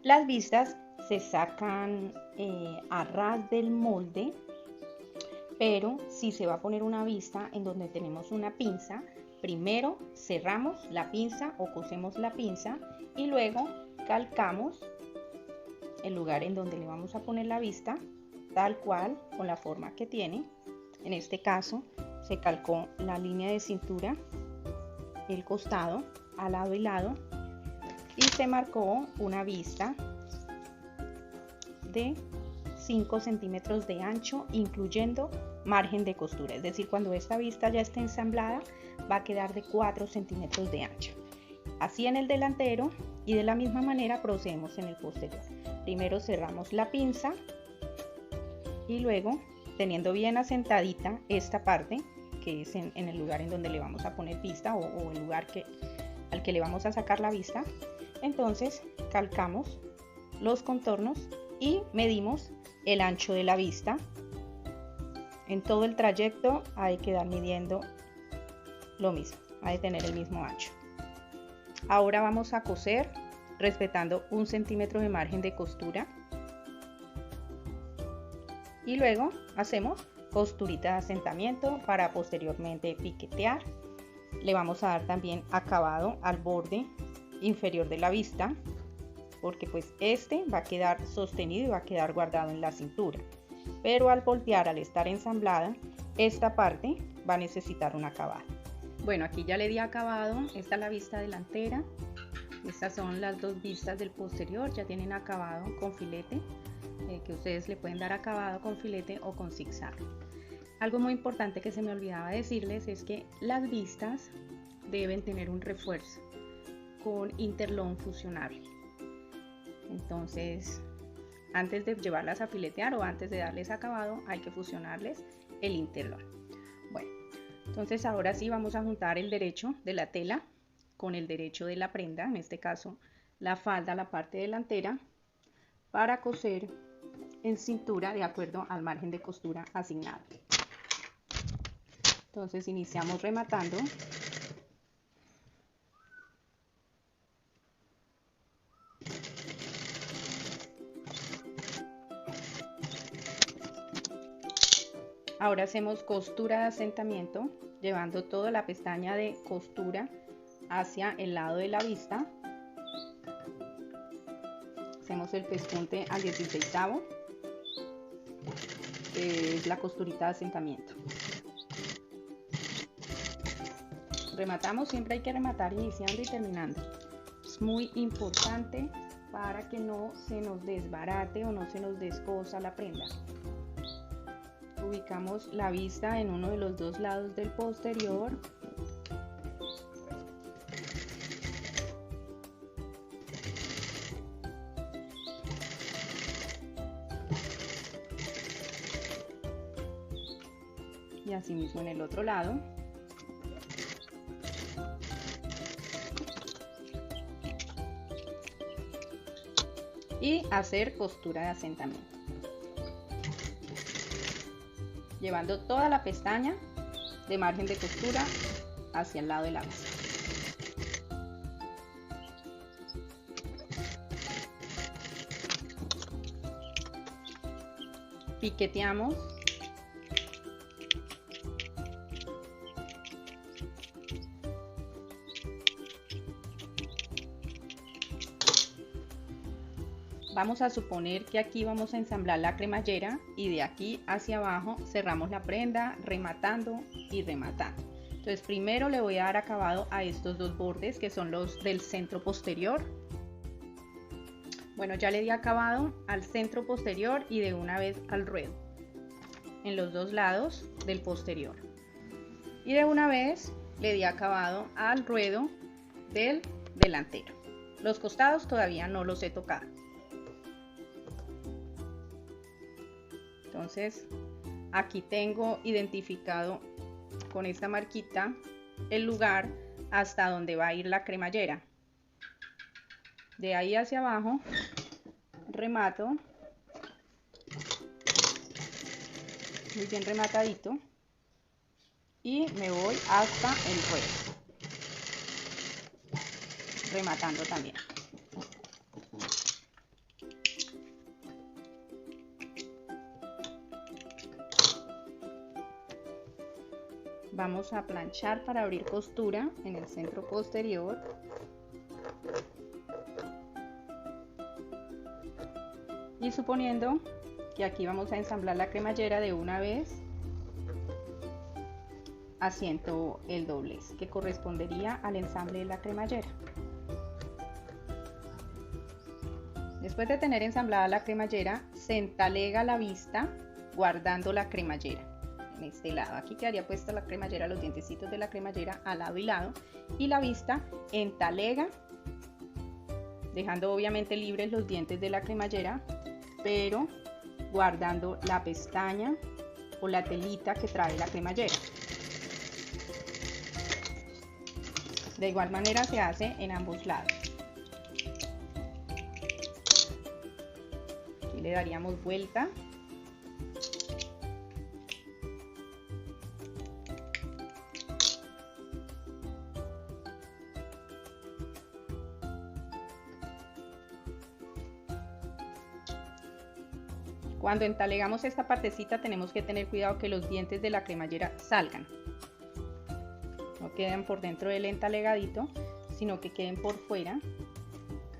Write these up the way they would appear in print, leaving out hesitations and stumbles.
Las vistas se sacan a ras del molde, pero si se va a poner una vista en donde tenemos una pinza, primero cerramos la pinza o cosemos la pinza y luego calcamos el lugar en donde le vamos a poner la vista, tal cual, con la forma que tiene. En este caso se calcó la línea de cintura, el costado, a lado y lado, y se marcó una vista de 5 centímetros de ancho, incluyendo margen de costura. Es decir, cuando esta vista ya esté ensamblada, va a quedar de 4 centímetros de ancho. Así en el delantero, y de la misma manera procedemos en el posterior. Primero cerramos la pinza y luego, teniendo bien asentadita esta parte, que es en el lugar en donde le vamos a poner vista o el lugar al que le vamos a sacar la vista, entonces calcamos los contornos y medimos el ancho de la vista. En todo el trayecto hay que dar midiendo lo mismo, hay que tener el mismo ancho. Ahora vamos a coser respetando 1 centímetro de margen de costura y luego hacemos costurita de asentamiento para posteriormente piquetear. Le vamos a dar también acabado al borde inferior de la vista, porque pues este va a quedar sostenido y va a quedar guardado en la cintura, pero al voltear, al estar ensamblada, esta parte va a necesitar un acabado. Bueno, aquí ya le di acabado. Esta es la vista delantera, estas son las dos vistas del posterior, ya tienen acabado con filete, que ustedes le pueden dar acabado con filete o con zigzag. Algo muy importante que se me olvidaba decirles es que las vistas deben tener un refuerzo con interlón fusionable. Entonces, antes de llevarlas a filetear o antes de darles acabado, hay que fusionarles el interlón. Bueno, entonces ahora sí vamos a juntar el derecho de la tela con el derecho de la prenda, en este caso la falda, la parte delantera, para coser en cintura de acuerdo al margen de costura asignado. Entonces iniciamos rematando. Ahora hacemos costura de asentamiento, llevando toda la pestaña de costura hacia el lado de la vista. Hacemos el pespunte al 16avo, que es la costurita de asentamiento. Rematamos, siempre hay que rematar iniciando y terminando. Es muy importante para que no se nos desbarate o no se nos descosa la prenda. Ubicamos la vista en uno de los dos lados del posterior. Y así mismo en el otro lado. Y hacer costura de asentamiento, llevando toda la pestaña de margen de costura hacia el lado de la vista. Piqueteamos. Vamos a suponer que aquí vamos a ensamblar la cremallera y de aquí hacia abajo cerramos la prenda rematando y rematando. Entonces primero le voy a dar acabado a estos dos bordes que son los del centro posterior. Bueno, ya le di acabado al centro posterior y de una vez al ruedo en los dos lados del posterior. Y de una vez le di acabado al ruedo del delantero. Los costados todavía no los he tocado. Entonces aquí tengo identificado con esta marquita el lugar hasta donde va a ir la cremallera. De ahí hacia abajo remato muy bien rematadito y me voy hasta el ruedo, rematando también. vamos a planchar para abrir costura en el centro posterior. Y suponiendo que aquí vamos a ensamblar la cremallera de una vez, haciendo el doblez que correspondería al ensamble de la cremallera. Después de tener ensamblada la cremallera, se entalega la vista guardando la cremallera en este lado. Aquí quedaría puesta la cremallera, los dientecitos de la cremallera al lado y lado, y la vista entalega, dejando obviamente libres los dientes de la cremallera, pero guardando la pestaña o la telita que trae la cremallera. De igual manera se hace en ambos lados. Aquí le daríamos vuelta. Cuando entalegamos esta partecita tenemos que tener cuidado que los dientes de la cremallera salgan. No queden por dentro del entalegadito, sino que queden por fuera,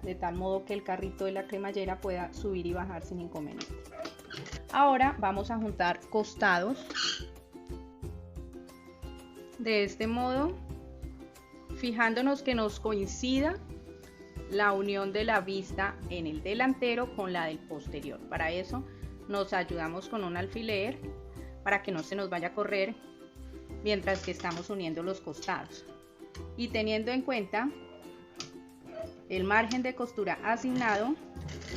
de tal modo que el carrito de la cremallera pueda subir y bajar sin inconveniente. Ahora vamos a juntar costados de este modo, fijándonos que nos coincida la unión de la vista en el delantero con la del posterior. Para eso nos ayudamos con un alfiler para que no se nos vaya a correr mientras que estamos uniendo los costados, y teniendo en cuenta el margen de costura asignado,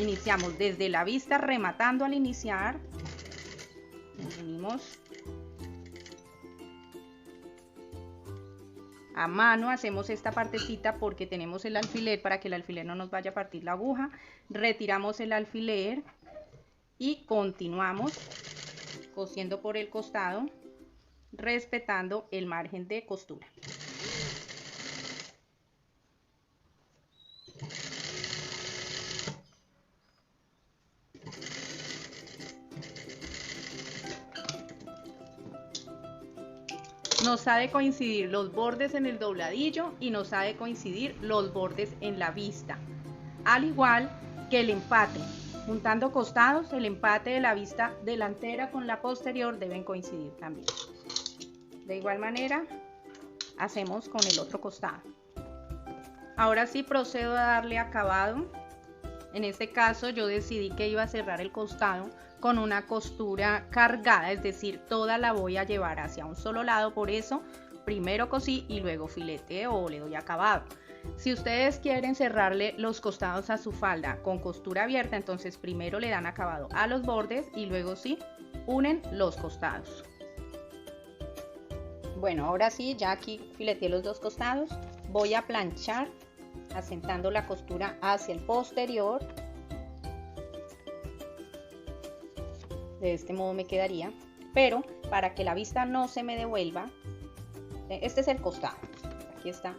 iniciamos desde la vista rematando al iniciar, unimos a mano, hacemos esta partecita porque tenemos el alfiler para que el alfiler no nos vaya a partir la aguja, retiramos el alfiler y continuamos cosiendo por el costado, respetando el margen de costura. Nos ha de coincidir los bordes en el dobladillo y nos ha de coincidir los bordes en la vista, al igual que el empate. Juntando costados, el empate de la vista delantera con la posterior deben coincidir también. De igual manera hacemos con el otro costado. Ahora sí procedo a darle acabado. En este caso yo decidí que iba a cerrar el costado con una costura cargada, es decir, toda la voy a llevar hacia un solo lado, por eso primero cosí y luego fileteo o le doy acabado. Si ustedes quieren cerrarle los costados a su falda con costura abierta, entonces primero le dan acabado a los bordes y luego sí unen los costados. Bueno, ahora sí, ya aquí fileteé los dos costados, voy a planchar asentando la costura hacia el posterior. De este modo me quedaría, pero para que la vista no se me devuelva, este es el costado, aquí está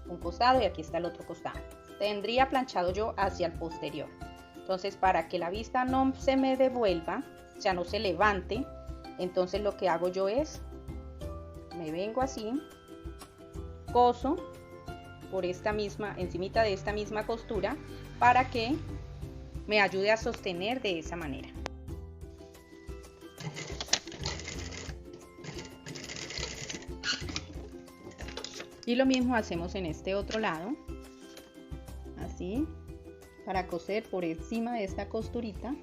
un costado y aquí está el otro costado. Tendría planchado yo hacia el posterior. Entonces, para que la vista no se me devuelva, o sea, no se levante, entonces lo que hago yo es, me vengo así, coso por esta misma, encimita de esta misma costura, para que me ayude a sostener de esa manera. Y lo mismo hacemos en este otro lado, así, para coser por encima de esta costurita.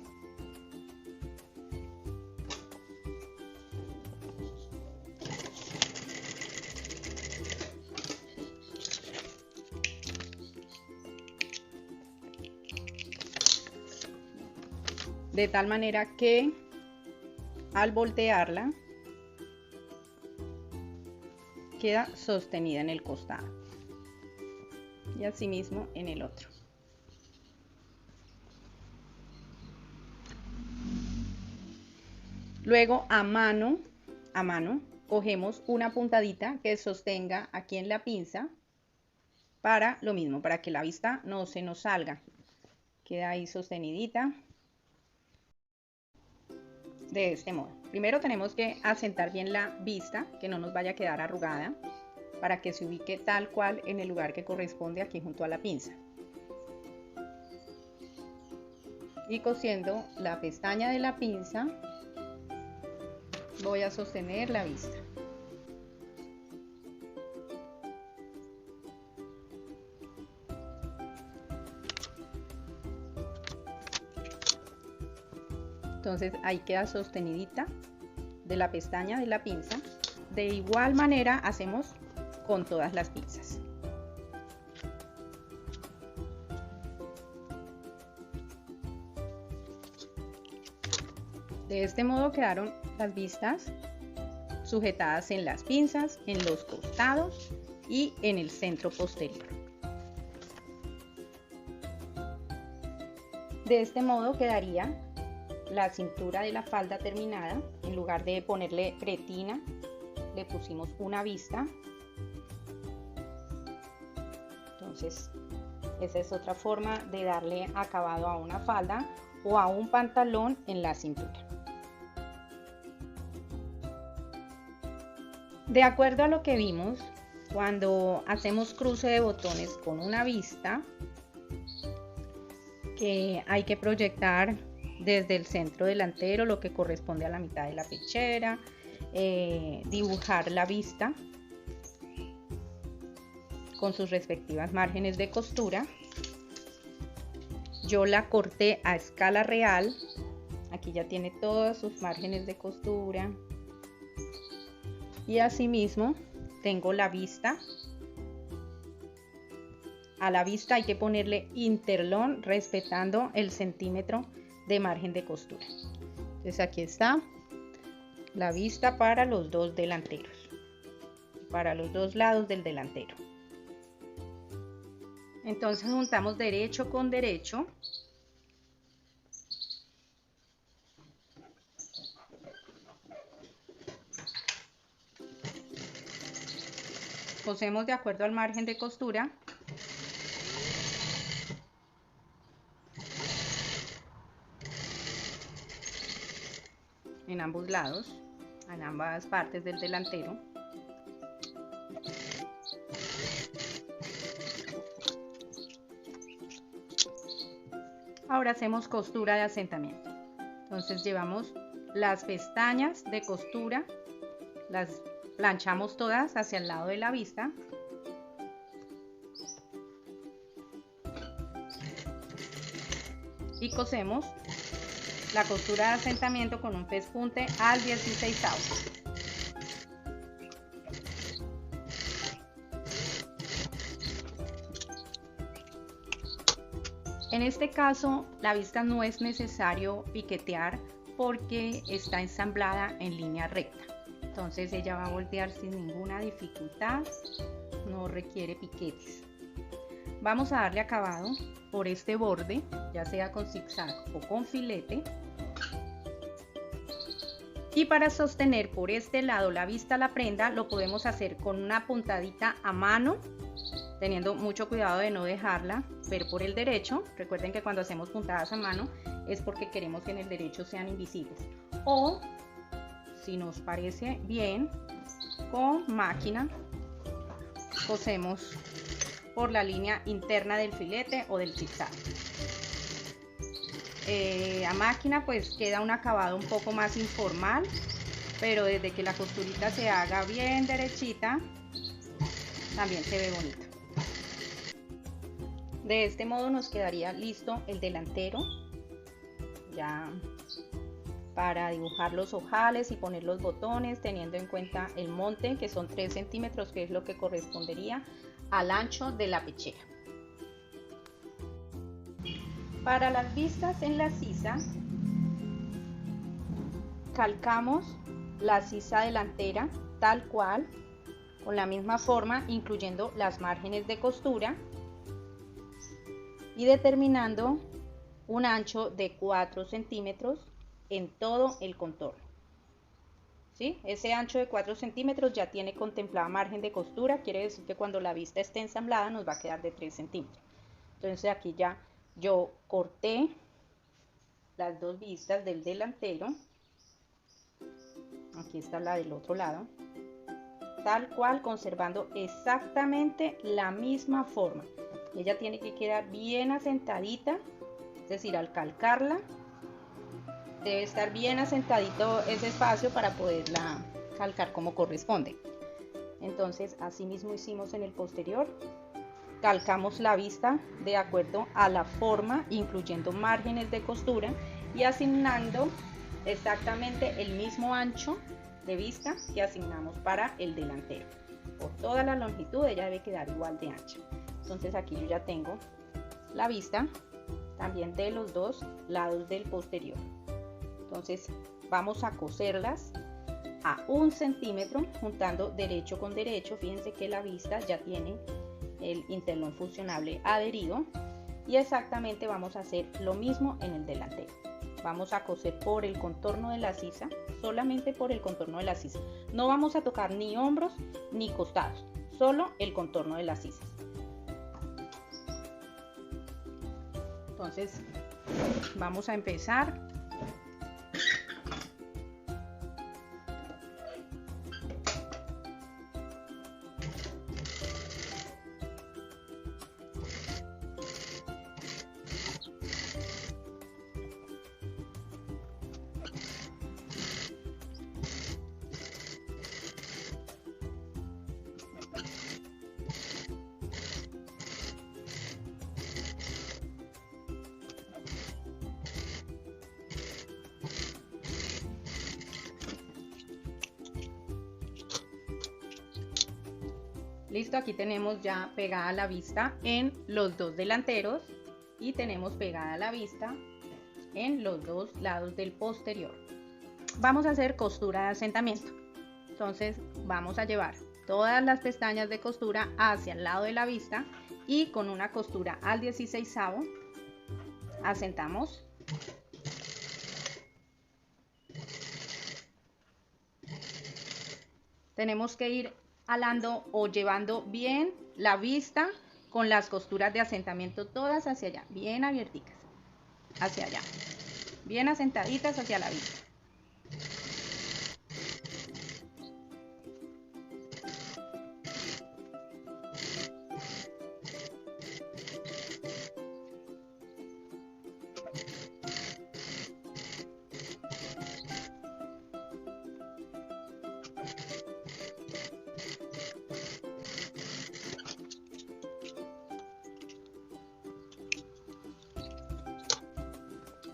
De tal manera que al voltearla queda sostenida en el costado y asimismo en el otro. Luego a mano cogemos una puntadita que sostenga aquí en la pinza para lo mismo, para que la vista no se nos salga. Queda ahí sostenidita. de este modo. Primero tenemos que asentar bien la vista, que no nos vaya a quedar arrugada, para que se ubique tal cual en el lugar que corresponde aquí junto a la pinza. Y cosiendo la pestaña de la pinza, voy a sostener la vista. Entonces ahí queda sostenidita de la pestaña de la pinza. De igual manera hacemos con todas las pinzas. De este modo quedaron las vistas sujetadas en las pinzas, en los costados y en el centro posterior. De este modo quedaría la cintura de la falda terminada. En lugar de ponerle pretina, le pusimos una vista. Entonces, esa es otra forma de darle acabado a una falda o a un pantalón en la cintura. De acuerdo a lo que vimos, cuando hacemos cruce de botones con una vista, que hay que proyectar desde el centro delantero lo que corresponde a la mitad de la pechera, dibujar la vista con sus respectivas márgenes de costura. Yo la corté a escala real, aquí ya tiene todos sus márgenes de costura, y asimismo tengo la vista. A la vista hay que ponerle interlón respetando el centímetro de margen de costura. Entonces aquí está la vista para los dos delanteros, para los dos lados del delantero. Entonces juntamos derecho con derecho. Cosemos de acuerdo al margen de costura. En ambos lados, en ambas partes del delantero. Ahora hacemos costura de asentamiento. Entonces llevamos las pestañas de costura, las planchamos todas hacia el lado de la vista. Y cosemos la costura de asentamiento con un pespunte al 16avo. En este caso, la vista no es necesario piquetear porque está ensamblada en línea recta. Entonces ella va a voltear sin ninguna dificultad, no requiere piquetes. Vamos a darle acabado por este borde, ya sea con zigzag o con filete. Y para sostener por este lado la vista a la prenda, lo podemos hacer con una puntadita a mano, teniendo mucho cuidado de no dejarla ver por el derecho. Recuerden que cuando hacemos puntadas a mano es porque queremos que en el derecho sean invisibles. O, si nos parece bien, con máquina cosemos por la línea interna del filete o del zigzag. A máquina pues queda un acabado un poco más informal, pero desde que la costurita se haga bien derechita, también se ve bonito. De este modo nos quedaría listo el delantero, ya para dibujar los ojales y poner los botones, teniendo en cuenta el monte, que son 3 centímetros, que es lo que correspondería al ancho de la pechera. Para las vistas en la sisa, calcamos la sisa delantera tal cual, con la misma forma, incluyendo las márgenes de costura y determinando un ancho de 4 centímetros en todo el contorno. ¿Sí? Ese ancho de 4 centímetros ya tiene contemplada margen de costura, quiere decir que cuando la vista esté ensamblada nos va a quedar de 3 centímetros. Entonces aquí ya yo corté las dos vistas del delantero Aquí está la del otro lado. Tal cual, conservando exactamente la misma forma. Ella tiene que quedar bien asentadita, es decir, al calcarla debe estar bien asentadito ese espacio para poderla calcar como corresponde. Entonces, así mismo hicimos en el posterior. Calcamos la vista de acuerdo a la forma, incluyendo márgenes de costura y asignando exactamente el mismo ancho de vista que asignamos para el delantero. Por toda la longitud ella debe quedar igual de ancha. Entonces aquí yo ya tengo la vista también de los dos lados del posterior. Entonces vamos a coserlas a 1 centímetro juntando derecho con derecho. Fíjense que la vista ya tiene el interlón fusionable adherido y exactamente vamos a hacer lo mismo en el delantero. Vamos a coser por el contorno de la sisa, solamente por el contorno de la sisa. No vamos a tocar ni hombros ni costados, solo el contorno de las sisas. Entonces vamos a empezar. Listo, aquí tenemos ya pegada la vista en los dos delanteros y tenemos pegada la vista en los dos lados del posterior. Vamos a hacer costura de asentamiento. Entonces vamos a llevar todas las pestañas de costura hacia el lado de la vista y con una costura al 16avo asentamos. Tenemos que ir alando o llevando bien la vista con las costuras de asentamiento todas hacia allá, bien abierticas, hacia allá, bien asentaditas hacia la vista.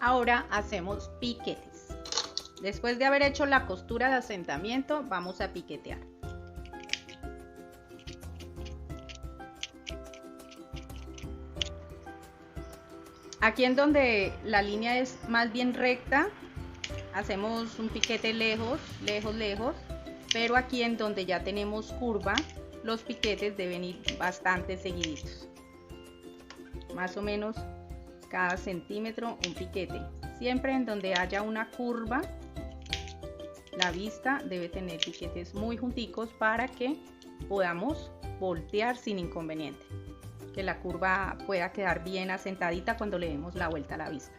Ahora hacemos piquetes. Después de haber hecho la costura de asentamiento, vamos a piquetear. Aquí en donde la línea es más bien recta, hacemos un piquete lejos, pero aquí en donde ya tenemos curva, los piquetes deben ir bastante seguiditos. Más o menos cada centímetro un piquete. Siempre en donde haya una curva, la vista debe tener piquetes muy junticos para que podamos voltear sin inconveniente. Que la curva pueda quedar bien asentadita cuando le demos la vuelta a la vista.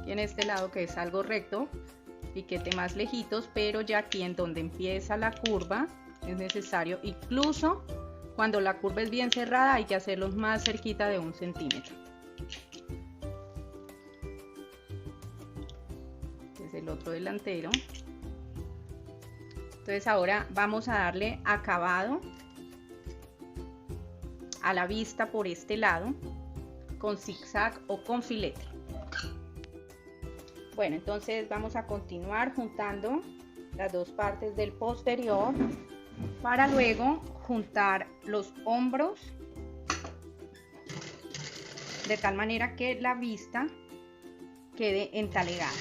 Y en este lado que es algo recto, piquete más lejitos, pero ya aquí en donde empieza la curva es necesario, incluso cuando la curva es bien cerrada, hay que hacerlos más cerquita de 1 centímetro. Este es el otro delantero. Entonces ahora vamos a darle acabado a la vista por este lado con zigzag o con filete. Bueno, entonces vamos a continuar juntando las dos partes del posterior para luego juntar los hombros de tal manera que la vista quede entalegada.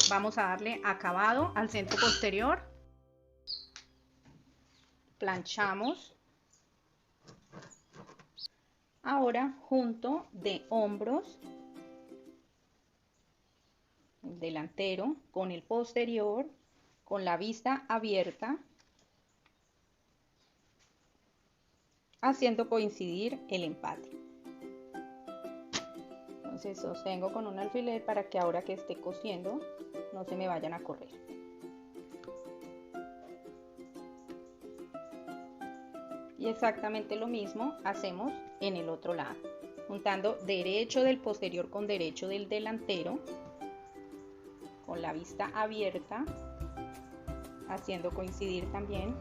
Vamos a darle acabado al centro posterior, planchamos. Ahora junto de hombros, el delantero con el posterior, con la vista abierta. haciendo coincidir el empate. Entonces sostengo con un alfiler para que ahora que esté cosiendo no se me vayan a correr. Y exactamente lo mismo hacemos en el otro lado, juntando derecho del posterior con derecho del delantero, con la vista abierta, haciendo coincidir también.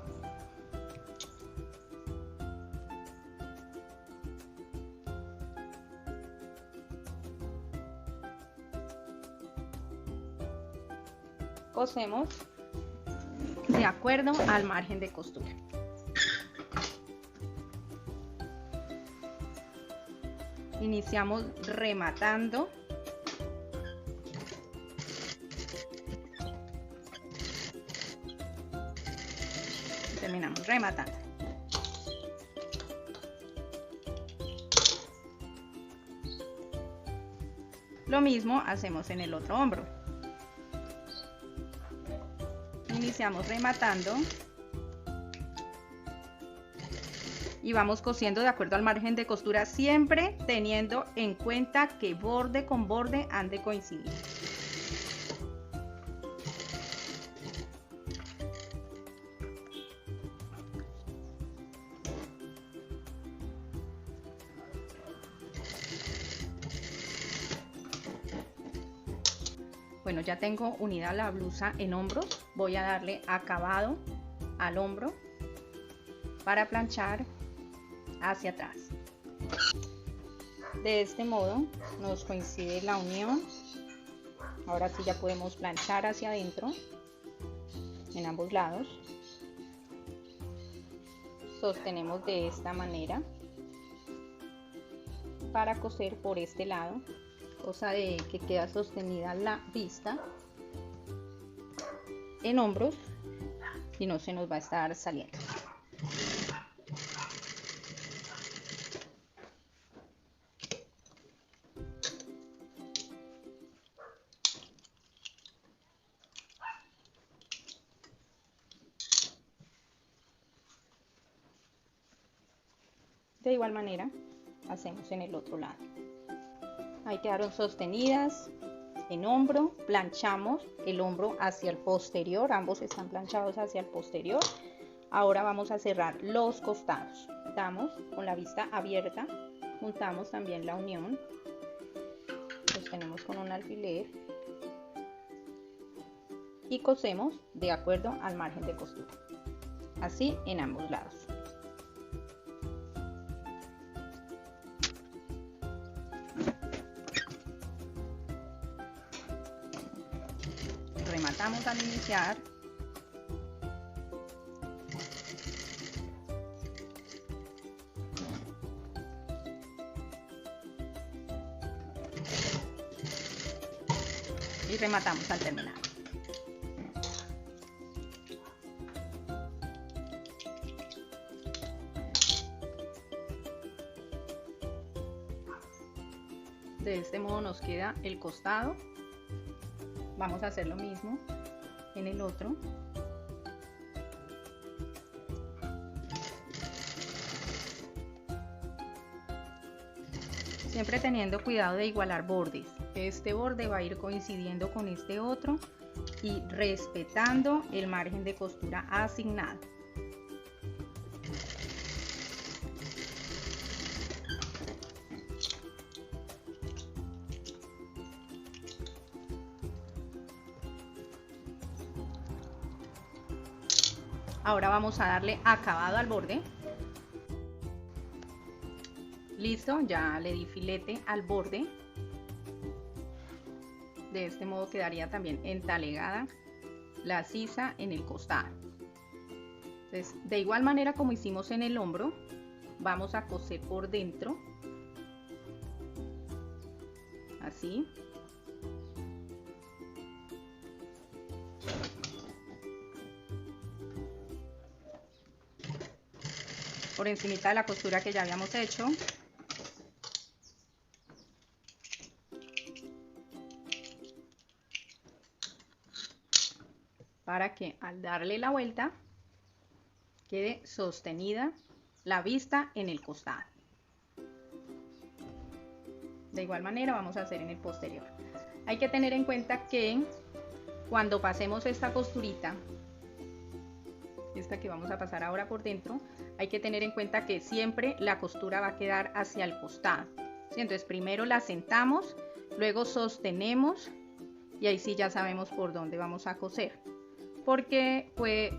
Cosemos de acuerdo al margen de costura. Iniciamos rematando. Terminamos rematando. Lo mismo hacemos en el otro hombro. Iniciamos rematando y vamos cosiendo de acuerdo al margen de costura, siempre teniendo en cuenta que borde con borde han de coincidir. Bueno, ya tengo unida la blusa en hombros. Voy a darle acabado al hombro para planchar hacia atrás. De este modo nos coincide la unión. Ahora sí ya podemos planchar hacia adentro en ambos lados. Sostenemos de esta manera para coser por este lado, cosa de que queda sostenida la vista en hombros y no se nos va a estar saliendo. De igual manera hacemos en el otro lado. Ahí quedaron sostenidas en hombro, planchamos el hombro hacia el posterior, ambos están planchados hacia el posterior. Ahora vamos a cerrar los costados. Damos con la vista abierta, juntamos también la unión, sostenemos con un alfiler y cosemos de acuerdo al margen de costura, así en ambos lados. Rematamos al iniciar. Y rematamos al terminar. De este modo nos queda el costado. Vamos a hacer lo mismo en el otro. Siempre teniendo cuidado de igualar bordes. Este borde va a ir coincidiendo con este otro y respetando el margen de costura asignado. Ahora vamos a darle acabado al borde. Listo, ya le di filete al borde. De este modo quedaría también entalegada la sisa en el costado. Entonces, de igual manera como hicimos en el hombro, vamos a coser por dentro. Así. Por encimita de la costura que ya habíamos hecho. Para que al darle la vuelta quede sostenida la vista en el costado. De igual manera vamos a hacer en el posterior. Hay que tener en cuenta que cuando pasemos esta costurita, esta que vamos a pasar ahora por dentro, hay que tener en cuenta que siempre la costura va a quedar hacia el costado, ¿sí? Entonces primero la sentamos, luego sostenemos y ahí sí ya sabemos por dónde vamos a coser, porque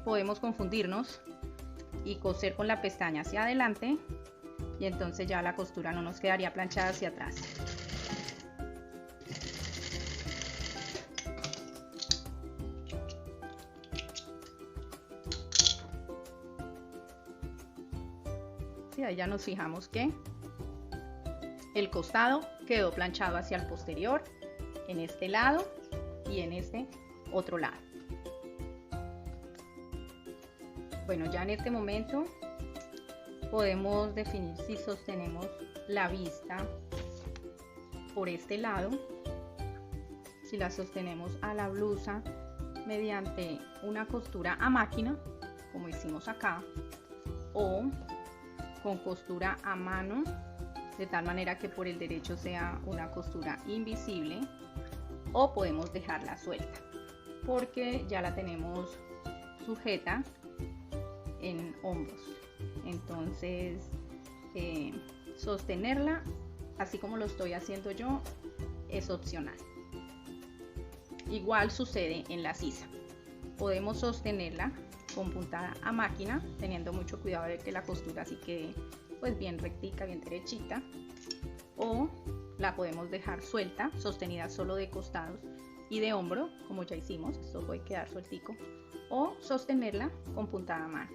podemos confundirnos y coser con la pestaña hacia adelante y entonces ya la costura no nos quedaría planchada hacia atrás. Sí, ahí ya nos fijamos que el costado quedó planchado hacia el posterior en este lado y en este otro lado. Bueno, ya en este momento podemos definir si sostenemos la vista por este lado, si la sostenemos a la blusa mediante una costura a máquina, como hicimos acá, o con costura a mano, de tal manera que por el derecho sea una costura invisible, o podemos dejarla suelta porque ya la tenemos sujeta en hombros. Entonces sostenerla así como lo estoy haciendo yo es opcional. Igual sucede en la sisa, podemos sostenerla con puntada a máquina, teniendo mucho cuidado de que la costura así quede pues bien rectica, bien derechita, o la podemos dejar suelta, sostenida solo de costados y de hombro, como ya hicimos, esto puede quedar sueltico, o sostenerla con puntada a mano.